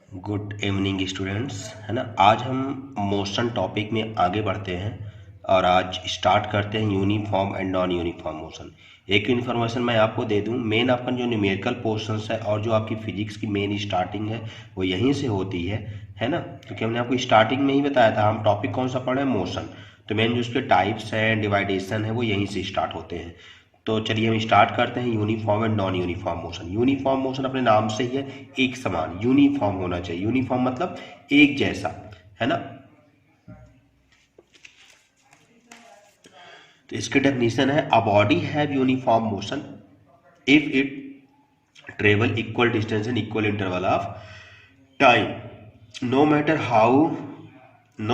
Good evening students, है ना। आज हम मोशन टॉपिक में आगे बढ़ते हैं और आज स्टार्ट करते हैं uniform and non uniform motion. एक इन्फॉर्मेशन मैं आपको दे दूं, मेन आपका जो न्यूमेरिकल पोर्शंस है और जो आपकी फिजिक्स की मेन स्टार्टिंग है वो यहीं से होती है ना। क्योंकि हमने आपको स्टार्टिंग में ही बताया था हम टॉपिक कौन सा पढ़ रहे हैं, मोशन। तो मेन जो उसके टाइप्स हैं, डिवाइडेशन है, वो यहीं से स्टार्ट होते हैं। तो चलिए हम स्टार्ट करते हैं uniform and non uniform motion. Uniform motion अपने नाम से ही है, एक समान, यूनिफॉर्म होना चाहिए। यूनिफॉर्म मतलब एक जैसा, है ना। तो इसकी डेफिनेशन है, a body have uniform motion if it travel equal distance in equal interval of time, no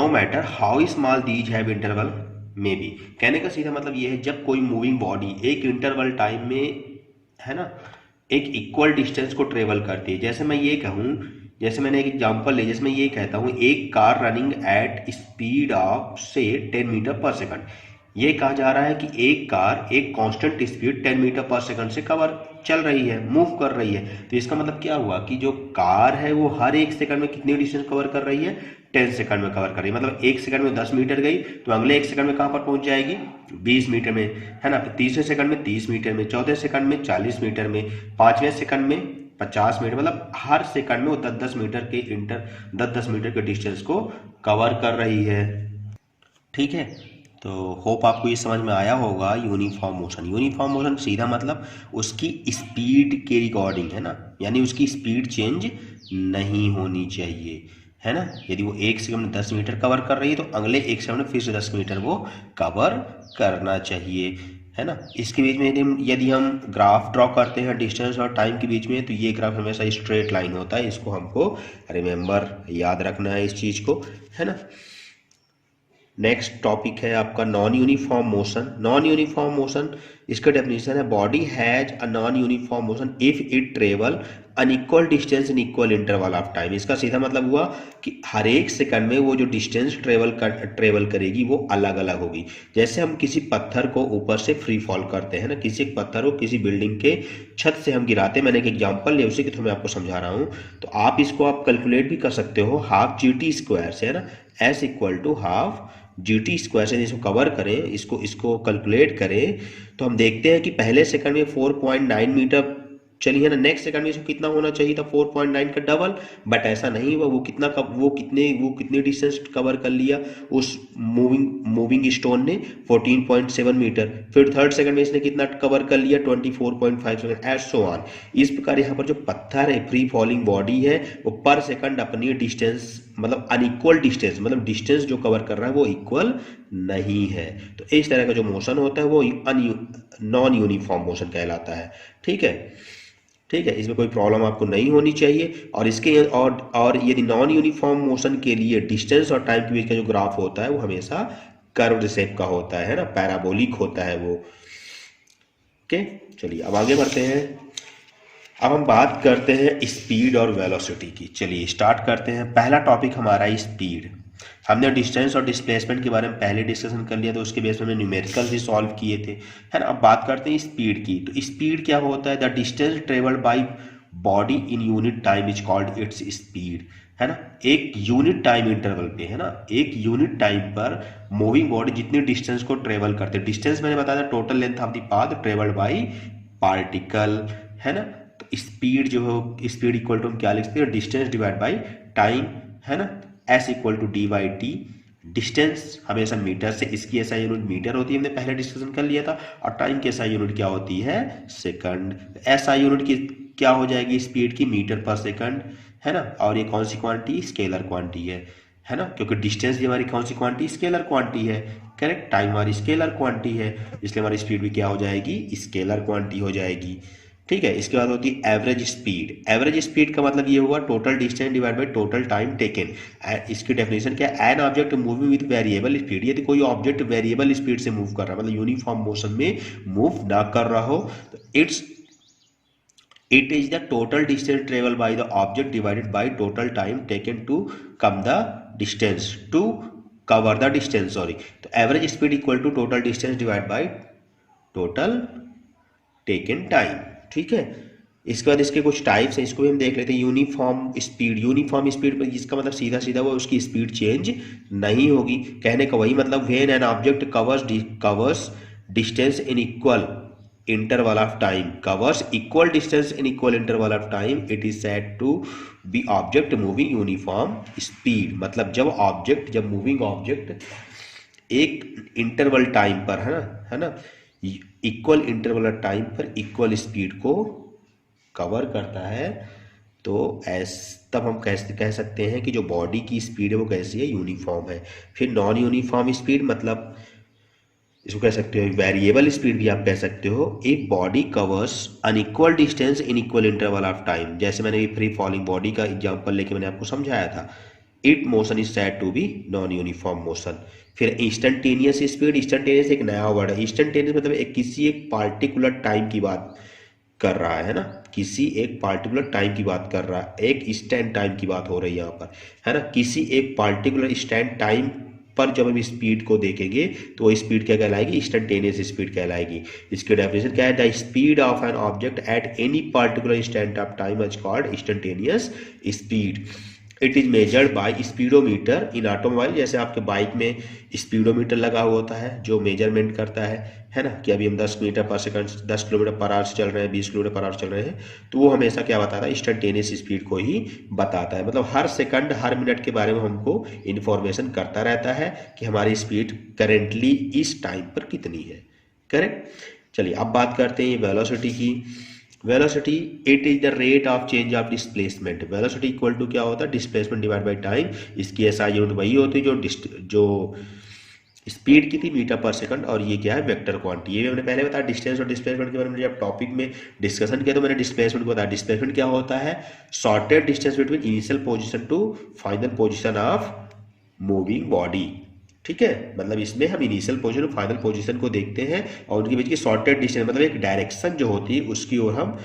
matter how small these have interval में भी। कहने का सीधा मतलब ये है, जब कोई मूविंग बॉडी एक इंटरवल टाइम में, है ना, एक इक्वल डिस्टेंस को ट्रेवल करती है। जैसे मैं ये कहूँ, जैसे मैंने एक एग्जांपल ले, जैसे मैं ये कहता हूँ एक car running at speed of से 10 मीटर पर सेकंड। ये कहा जा रहा है कि एक कार एक कांस्टेंट स्पीड 10 मीटर पर सेकंड से कवर चल रही है, मूव कर रही है। तो इसका मतलब क्या हुआ कि जो कार है वो हर एक सेकंड में कितनी डिस्टेंस कवर कर रही है, 10 सेकंड में कवर कर रही है। मतलब एक सेकंड में 10 मीटर गई तो अगले एक सेकंड में कहाँ पर पहुंच जाएगी, 20 मीटर में, है ना। तीसरे सेकंड में 30 मीटर में, चौथे सेकंड में 40 मीटर में, पांचवें सेकंड में 50 मीटर। मतलब हर सेकंड में वो 10-10 मीटर के 10-10 मीटर के डिस्टेंस को कवर कर रही है। ठीक है, तो होप आपको ये समझ में आया होगा यूनिफॉर्म मोशन। यूनिफॉर्म मोशन सीधा मतलब उसकी स्पीड के रिकॉर्डिंग, है ना, यानी उसकी स्पीड चेंज नहीं होनी चाहिए, है ना। यदि वो एक सेकंड में 10 मीटर कवर कर रही है तो अगले एक सेकंड में फिर से 10 मीटर वो कवर करना चाहिए, है ना। इसके बीच में यदि हम ग्राफ ड्रॉ करते हैं डिस्टेंस और टाइम के बीच में, तो ये ग्राफ हमेशा स्ट्रेट लाइन होता है। इसको हमको रिमेंबर, याद रखना है इस चीज़ को, है ना। नेक्स्ट टॉपिक है आपका non uniform motion. Non uniform motion, इसका डेफिनेशन है, body has a non uniform motion if it travel unequal distance in equal interval of time. इसका सीधा मतलब हुआ कि हर एक सेकंड में वो जो डिस्टेंस ट्रेवल करेगी वो अलग अलग होगी। जैसे हम किसी पत्थर को ऊपर से फ्री फॉल करते हैं ना, किसी एक पत्थर को किसी बिल्डिंग के छत से हम गिराते हैं। मैंने एक एग्जांपल लिया, उसी की तो मैं आपको समझा रहा हूँ। तो आप इसको आप कैलकुलेट भी कर सकते हो, हाफ जी टी स्क्वायर से, है ना, S equal to half G T square से। इसको कवर करें, इसको कैलकुलेट करें, तो हम देखते हैं कि पहले सेकंड में 4.9 मीटर चली, है ना। नेक्स्ट सेकंड में इसको कितना होना चाहिए था, 4.9 का डबल, बट ऐसा नहीं हुआ। वो कितने डिस्टेंस कवर कर लिया उस मूविंग स्टोन ने, 14.7 मीटर। फिर थर्ड सेकंड में इसने कितना कवर कर लिया, 24.5 सेकंड, एंड सो ऑन। इस प्रकार यहाँ पर जो पत्थर है, फ्री फॉलिंग बॉडी है, वो पर सेकंड अपनी डिस्टेंस, मतलब अनइक्वल डिस्टेंस, मतलब डिस्टेंस जो कवर कर रहा है वो इक्वल नहीं है। तो इस तरह का जो मोशन होता है वो नॉन यूनिफॉर्म मोशन कहलाता है। ठीक है, ठीक है, इसमें कोई प्रॉब्लम आपको नहीं होनी चाहिए। और इसके और यदि नॉन यूनिफॉर्म मोशन के लिए डिस्टेंस और टाइम के बीच का जो ग्राफ होता है वो हमेशा कर्व्ड शेप का होता है ना, पैराबोलिक होता है वो। ओके, चलिए अब आगे बढ़ते हैं। अब हम बात करते हैं स्पीड और वेलोसिटी की। चलिए स्टार्ट करते हैं। पहला टॉपिक हमारा स्पीड। हमने डिस्टेंस और डिस्प्लेसमेंट के बारे में पहले डिस्कशन कर लिया, तो उसके बेस में हमने न्यूमेरिकल भी सॉल्व किए थे, है ना। अब बात करते हैं स्पीड की। तो स्पीड क्या होता है, the distance travelled by body in unit time is called its speed, है ना। एक यूनिट टाइम इंटरवल पे, है ना, एक यूनिट टाइम पर मूविंग बॉडी जितनी डिस्टेंस को ट्रेवल करते हैं, डिस्टेंस मैंने बताया था total length of the path travelled by particle, है ना। तो स्पीड जो है, स्पीड इक्वल टू हम क्या लिखते हैं, डिस्टेंस डिवाइड बाई टाइम, है ना। S equal to D by T. Distance हमेशा मीटर से, इसकी एसआई यूनिट मीटर होती है, हमने पहले डिस्कशन कर लिया था। और टाइम की एसआई यूनिट क्या होती है, सेकंड। एसआई यूनिट की क्या हो जाएगी स्पीड की, मीटर पर सेकंड, है ना। और ये कौन सी क्वांटिटी, स्केलर क्वांटिटी है ना, क्योंकि डिस्टेंस भी हमारी कौन सी क्वांटिटी, स्केलर क्वांटिटी है। करेक्ट, टाइम हमारी स्केलर क्वांटिटी है, इसलिए हमारी स्पीड भी क्या हो जाएगी, स्केलर क्वांटिटी हो जाएगी। ठीक है, इसके बाद होती है एवरेज स्पीड। एवरेज स्पीड का मतलब ये हुआ total distance divide by total time taken. इसकी डेफिनेशन क्या है, an object moving with variable speed. यदि कोई ऑब्जेक्ट वेरिएबल स्पीड से मूव कर रहा है, मतलब यूनिफॉर्म मोशन में मूव ना कर रहा हो, तो it is the total distance traveled by the object divided by total time taken to come the distance, to cover the distance, sorry। तो average speed equal to total distance divided by total taken time। ठीक है, इसके बाद इसके कुछ types हैं, इसको भी हम देख लेते हैं। यूनिफॉर्म स्पीड पर इसका मतलब सीधा सीधा वो उसकी स्पीड चेंज नहीं होगी। कहने का वही मतलब, when an object covers distance in equal interval of time, covers equal distance in equal interval of time, it is said to be object moving uniform speed। मतलब जब मूविंग ऑब्जेक्ट एक interval time पर है ना equal interval time पर equal speed को cover करता है, तो तब हम कह सकते हैं कि जो बॉडी की स्पीड है वो कैसी है, यूनिफॉर्म है। फिर नॉन यूनिफॉर्म स्पीड मतलब इसको कह सकते हो वेरिएबल स्पीड भी आप कह सकते हो। एक body covers unequal distance in equal interval of time, जैसे मैंने फ्री फॉलिंग बॉडी का एग्जांपल लेके मैंने आपको समझाया था। It motion is said to be non uniform motion. फिर इंस्टेंटेनियस स्पीड, इंस्टेंटेनियस एक नया वर्ड है। इंस्टेंटेनियस मतलब किसी एक पार्टिकुलर टाइम की बात कर रहा है ना, किसी एक पार्टिकुलर टाइम की बात कर रहा है, एक स्टैंड टाइम की बात हो रही है यहाँ पर, है ना। किसी एक पार्टिकुलर स्टैंड टाइम पर जब हम स्पीड को देखेंगे तो वो स्पीड क्या कहलाएगी, इंस्टेंटेनियस स्पीड कहलाएगी। इसकी डेफिनेशन क्या है, the speed of an object at any particular instant of time is called instantaneous speed. It is measured by speedometer in automobile. जैसे आपके बाइक में स्पीडोमीटर लगा हुआ होता है जो मेजरमेंट करता है ना, कि अभी हम 10 मीटर पर सेकंड 10 किलोमीटर पर आवर से चल रहे हैं, 20 किलोमीटर पर आवर चल रहे हैं, तो वो हमेशा क्या बताता है, इंस्टेंटेनियस स्पीड को ही बताता है। मतलब हर सेकंड हर मिनट के बारे में हमको इन्फॉर्मेशन करता रहता है कि हमारी स्पीड करेंटली इस टाइम पर कितनी है। करेक्ट। चलिए अब बात करते हैं वेलोसिटी की। Velocity it is the rate of change of displacement. Velocity equal to क्या होता है, डिस्प्लेसमेंट डिवाइड बाई टाइम। इसकी एसआई यूनिट वही होती है जो स्पीड की थी, मीटर पर सेकंड, और ये क्या है, वेक्टर क्वांटिटी। ये मैंने पहले बताया डिस्टेंस और डिस्प्लेसमेंट के बारे में जब टॉपिक में डिस्कशन किया तो मैंने डिस्प्लेसमेंट बताया। डिस्प्लेसमेंट क्या होता है, shorted distance between initial position to final position of moving body. ठीक है, मतलब इसमें हम इनिशियल पोजीशन और फाइनल पोजीशन को देखते हैं और उनके बीच की शॉर्टेड डिस्टेंस मतलब एक डायरेक्शन जो होती है उसकी ओर हम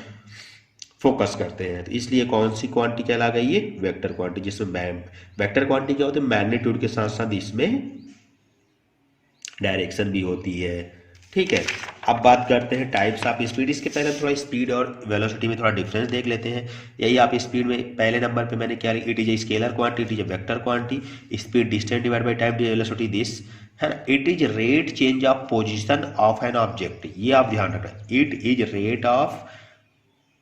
फोकस करते हैं। तो इसलिए कौन सी क्वांटिटी कहला गई है, वेक्टर क्वांटिटी। जिसमें वेक्टर क्वांटिटी क्या होती है, मैग्नीट्यूड के साथ साथ इसमें डायरेक्शन भी होती है। ठीक है, अब बात करते हैं टाइप्स ऑफ स्पीड। इसके पहले थोड़ा स्पीड और वेलोसिटी में थोड़ा डिफरेंस देख लेते हैं। यही आप स्पीड में पहले नंबर पे मैंने क्या लिखा, it is a scalar quantity, it is a vector quantity. Speed distance divide by time, velocity this है ना। It is rate change of position of an object, ये आप ध्यान रखना, it is rate of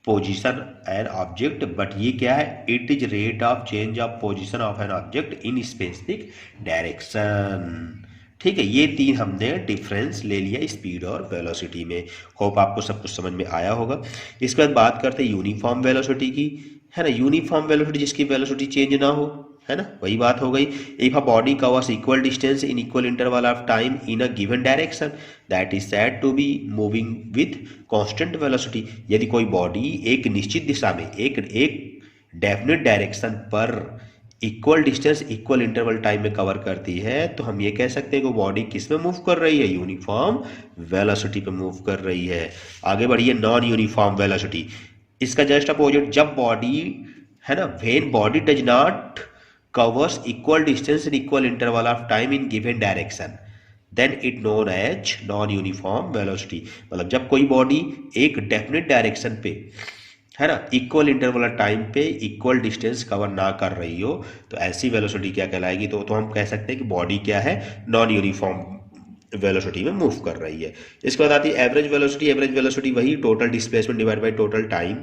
position an object, but ये क्या है, it is rate of change of position of an object in specific direction. ठीक है, ये तीन हमने डिफरेंस ले लिया स्पीड और वेलोसिटी में। होप आपको सब कुछ समझ में आया होगा। इसके बाद बात करते हैं यूनिफॉर्म वेलोसिटी की, है ना। यूनिफॉर्म वेलोसिटी जिसकी वेलोसिटी चेंज ना हो, है ना, वही बात हो गई। If a body covers equal distance in equal interval of time in a given direction that is said to be moving with constant velocity. यदि कोई बॉडी एक निश्चित दिशा में एक डेफिनेट डायरेक्शन पर equal distance equal interval time में कवर करती है, तो हम ये कह सकते हैं कि बॉडी किस में मूव कर रही है, यूनिफॉर्म वेलोसिटी पे मूव कर रही है। आगे बढ़िए, नॉन यूनिफॉर्म वेलोसिटी। इसका जस्ट अपोजिट, जब बॉडी है ना, when body does not covers equal distance in equal interval of time in given direction then it known as non uniform velocity. मतलब जब कोई बॉडी एक डेफिनेट डायरेक्शन पे, है ना, इक्वल इंटरवल टाइम पे इक्वल डिस्टेंस कवर ना कर रही हो, तो ऐसी वेलोसिटी क्या कहलाएगी, तो हम कह सकते हैं कि बॉडी क्या है, नॉन यूनिफॉर्म वेलोसिटी में मूव कर रही है। इसके बाद आती है एवरेज वेलोसिटी। एवरेज वेलोसिटी वही total displacement divide by total time,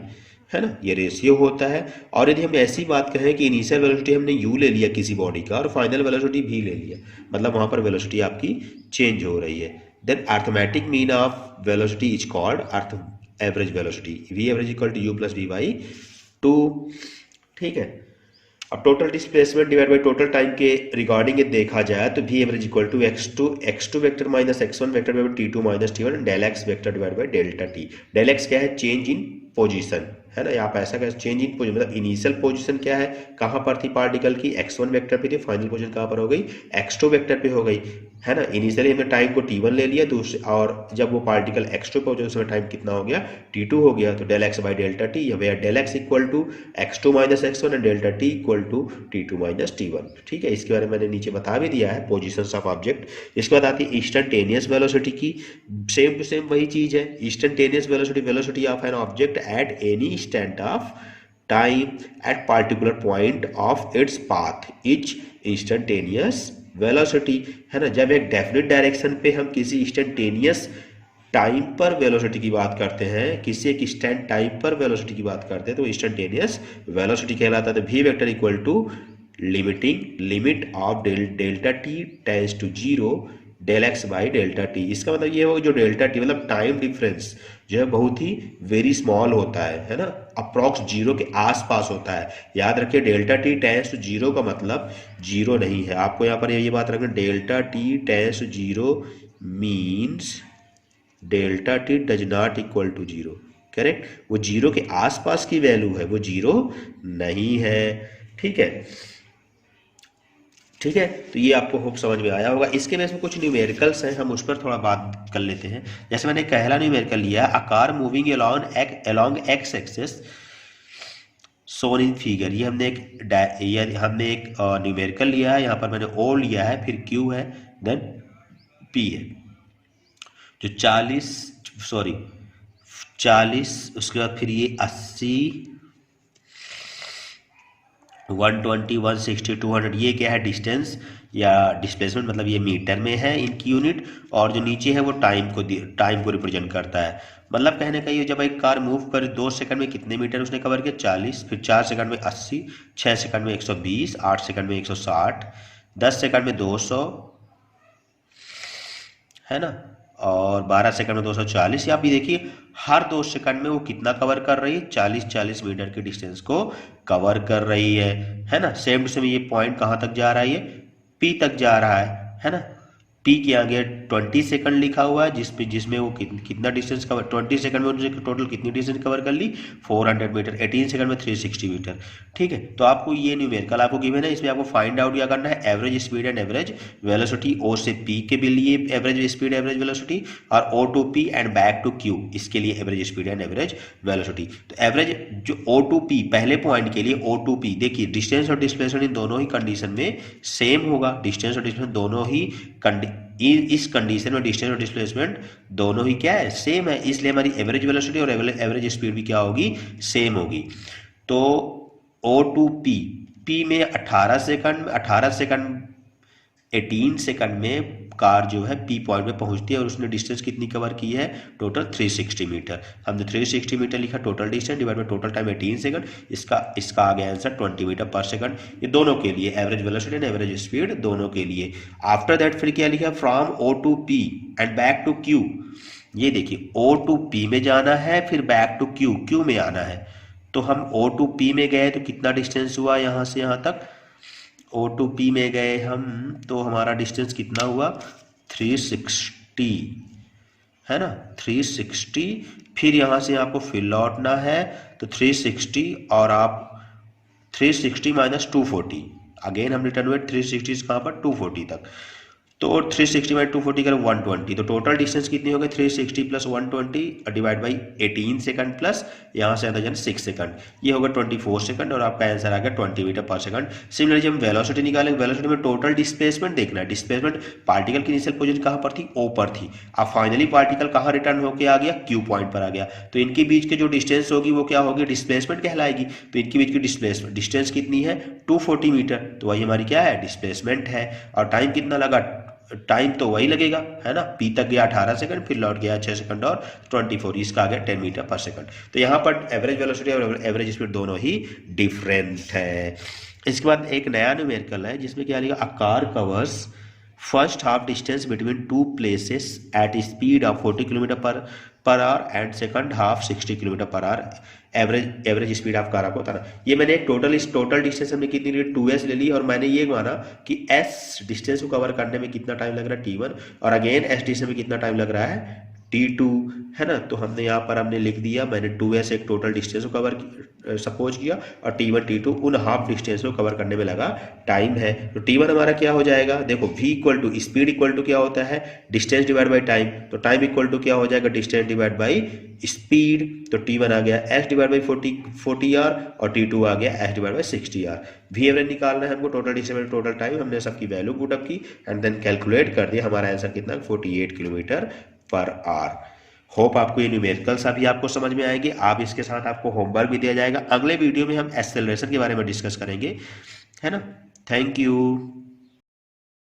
है ना, ये रेशियो होता है। और यदि हम ऐसी बात कहें कि इनिशियल वेलोसिटी हमने यू ले लिया किसी बॉडी का और फाइनल वेलोसिटी भी ले लिया, मतलब वहां पर वेलोसिटी आपकी चेंज हो रही है, then arithmetic mean of velocity is called अर्थ average velocity. V average equal to u plus v by 2। ठीक है, अब total displacement divide by total time के रिगार्डिंग ये देखा जाए तो v average equal to x2 vector minus x1 vector divide by t2 minus t1 del x vector divide by delta t। Del x क्या है, चेंज इन पोजीशन, है ना। यहाँ पे ऐसा कैसे, चेंज इन पोजीशन मतलब इनिशियल पोजीशन क्या है, कहाँ पर थी पार्टिकल की, x1 वेक्टर पे थी, फाइनल पोजीशन कहाँ पर हो गई, x2 वेक्टर पे हो गई, है ना। इनिशियली हमने टाइम को t1 ले लिया, और जब वो पार्टिकल x2 पहुंचे उस समय टाइम कितना हो गया, t2 हो गया। तो del x by delta t, where del x equal to x2 minus x1 and delta t equal to t2 minus t1। ठीक है, इसके बारे में मैंने नीचे बता भी दिया है, पोजिशंस ऑफ ऑब्जेक्ट। इसके बाद आती है इंस्टेंटेनियस वेलोसिटी की। सेम टू सेम वही चीज है। Instantaneous velocity, velocity of an object at any instant of time eight particular point of its path is instantaneous velocity, है ना। जब एक डेफिनेट डायरेक्शन पे हम किसी इंस्टेंटेनियस टाइम पर वेलोसिटी की बात करते हैं, किसी एक इंस्टेंट टाइम पर वेलोसिटी की बात करते हैं, तो इंस्टेंटेनियस वेलोसिटी कहलाता है। तो v vector equal to limit of delta t tends to 0 del x by delta t. इसका मतलब ये होगा जो डेल्टा टी मतलब टाइम डिफरेंस जो है बहुत ही वेरी स्मॉल होता है ना, अप्रॉक्स 0 के आसपास होता है। याद रखिए डेल्टा टी टेंड्स टू 0 का मतलब 0 नहीं है। आपको यहाँ पर ये बात रखना, delta t tends to 0 means delta t does not equal to 0। Correct, वो 0 के आसपास की वैल्यू है, वो 0 नहीं है। ठीक है, ठीक है। तो ये आपको होप समझ में आया होगा। इसके बेस में कुछ न्यूमेरिकल्स हैं, हम उस पर थोड़ा बात कर लेते हैं। जैसे मैंने पहला न्यूमेरिकल लिया, a car moving along x axis shown in figure. ये हमने एक न्यूमेरिकल लिया है। यहाँ पर मैंने ओ लिया है, फिर क्यू है, देन पी है। जो 40, उसके बाद फिर ये 80, 120, 160, 200, ये क्या है, डिस्टेंस या डिस्प्लेसमेंट, मतलब ये मीटर में है इनकी यूनिट। और जो नीचे है वो टाइम को रिप्रेजेंट करता है। मतलब कहने का ये, जब एक कार मूव कर 2 सेकंड में कितने मीटर उसने कवर किया, 40, फिर 4 सेकंड में 80, 6 सेकंड में 120, 8 सेकंड में 160, 10 सेकंड में 200, है ना, और 12 सेकंड में 240। या आप भी देखिए हर 2 सेकंड में वो कितना कवर कर रही है, 40 मीटर के डिस्टेंस को कवर कर रही है ना। सेम टू सेम ये पॉइंट कहाँ तक जा रहा है, ये पी तक जा रहा है ना। पी के आगे 20 सेकंड लिखा हुआ है, जिसमें वो कितना डिस्टेंस कवर, 20 सेकंड में उन्होंने टोटल कितनी डिस्टेंस कवर कर ली, 400 मीटर। 18 सेकंड में 360 मीटर। ठीक है, तो आपको ये न्यूमेरिकल आपको गिवन है, इसमें आपको फाइंड आउट क्या करना है, average speed and average velocity. O से पी के भी लिए एवरेज स्पीड एवरेज वेलोसिटी, और O to P and back to Q, इसके लिए average speed and average velocity. तो एवरेज जो ओ टू पी पहले पॉइंट के लिए ओ टू पी, देखिए डिस्टेंस और डिस्प्लेसमेंट इन दोनों ही कंडीशन में सेम होगा। डिस्टेंस और डिस्प्लेसमेंट दोनों ही इस कंडीशन में डिस्टेंस और डिस्प्लेसमेंट दोनों ही क्या है, सेम है। इसलिए हमारी एवरेज वेलोसिटी और एवरेज स्पीड भी क्या होगी, सेम होगी। तो ओ टू पी में 18 सेकंड 18 सेकंड में कार जो है पी पॉइंट पे पहुंचती है, और उसने डिस्टेंस कितनी कवर की है, टोटल 360 मीटर। हमने 360 मीटर लिखा, total distance divide by total time 18 second. इसका आ गया आंसर 20 मीटर पर सेकंड। ये दोनों के लिए average velocity and average speed दोनों के लिए। आफ्टर दैट फिर क्या लिखा, from O to P and back to Q. ये देखिए ओ टू पी में जाना है, फिर बैक टू क्यू में आना है। तो हम ओ टू पी में गए तो कितना डिस्टेंस हुआ यहाँ से यहाँ तक, ओ टू पी में गए हम तो हमारा डिस्टेंस कितना हुआ, 360, है ना, 360। फिर यहाँ से आपको फिर लौटना है, तो 360 और आप 360 माइनस 240, अगेन हम रिटर्न हुए 360 कहाँ पर, 240 तक। तो 360 बाई 240 करें 120, तो टोटल डिस्टेंस कितनी हो गई, 360 plus 120 divide by 18 second plus यहाँ से आता है 6 सेकंड, ये होगा 24 सेकंड, और आपका आंसर आ गया 20 मीटर पर सेकंड। सिमिलरली जब हम वेलोसिटी निकालेंगे, वेलोसिटी में टोटल डिस्प्लेसमेंट देखना है। डिस्प्लेसमेंट पार्टिकल की इनिशियल पोजीशन कहाँ पर थी, ओ पर थी। अब फाइनली पार्टिकल कहाँ रिटर्न होकर आ गया, क्यू पॉइंट पर आ गया। तो इनके बीच के जो डिस्टेंस होगी वो क्या होगी, डिस्प्लेसमेंट कहलाएगी। तो इनके बीच की डिस्टेंस कितनी है, 240 मीटर। तो वही हमारी क्या है, डिस्प्लेसमेंट है। और टाइम कितना लगा, टाइम तो वही लगेगा, है ना। पी तक गया 18 सेकंड, फिर लौट गया 6 सेकंड और 24, इसका आ गया 10 मीटर पर सेकंड। तो यहाँ पर एवरेज वेलोसिटी और एवरेज स्पीड दोनों ही डिफरेंट है। इसके बाद एक नया न्यूमेरिकल है जिसमें क्या लिखा, a car covers first half distance between two places at speed of 40 kilometre per hour and second half 60 kilometre per hour. Average speed of car आपको बताना। ये मैंने एक टोटल डिस्टेंस हमने कितनी ली, 2s ले ली, और मैंने ये माना कि s डिस्टेंस को कवर करने में कितना टाइम लग रहा है, t1, और अगेन s डिस्टेंस में कितना टाइम लग रहा है, T2 है ना, तो हमने यहाँ पर हमने लिख दिया, मैंने 2s एक टोटल डिस्टेंस को कवर सपोज किया और T1 T2 उन हाफ डिस्टेंस को कवर करने में लगा टाइम है। तो T1 हमारा क्या हो जाएगा, देखो v equal to speed equal to क्या होता है, डिस्टेंस डिवाइड बाई टाइम, तो टाइम इक्वल टू क्या हो जाएगा, डिस्टेंस डिवाइड बाई स्पीड। तो T1 आ गया s डिवाइड बाई 40 आर और T2 आ गया s divide by 60 R. V average निकालना है हमको, टोटल डिस्टेंस टोटल टाइम, हमने सबकी वैल्यू पुटअप की एंड देन कैलकुलेट कर दिया, हमारा आंसर कितना 48 किलोमीटर पर आवर। होप आपको ये न्यूमेरिकल्स अभी आपको समझ में आएंगे। आप इसके साथ आपको होमवर्क भी दिया जाएगा। अगले वीडियो में हम एक्सेलरेशन के बारे में डिस्कस करेंगे, है ना। Thank you.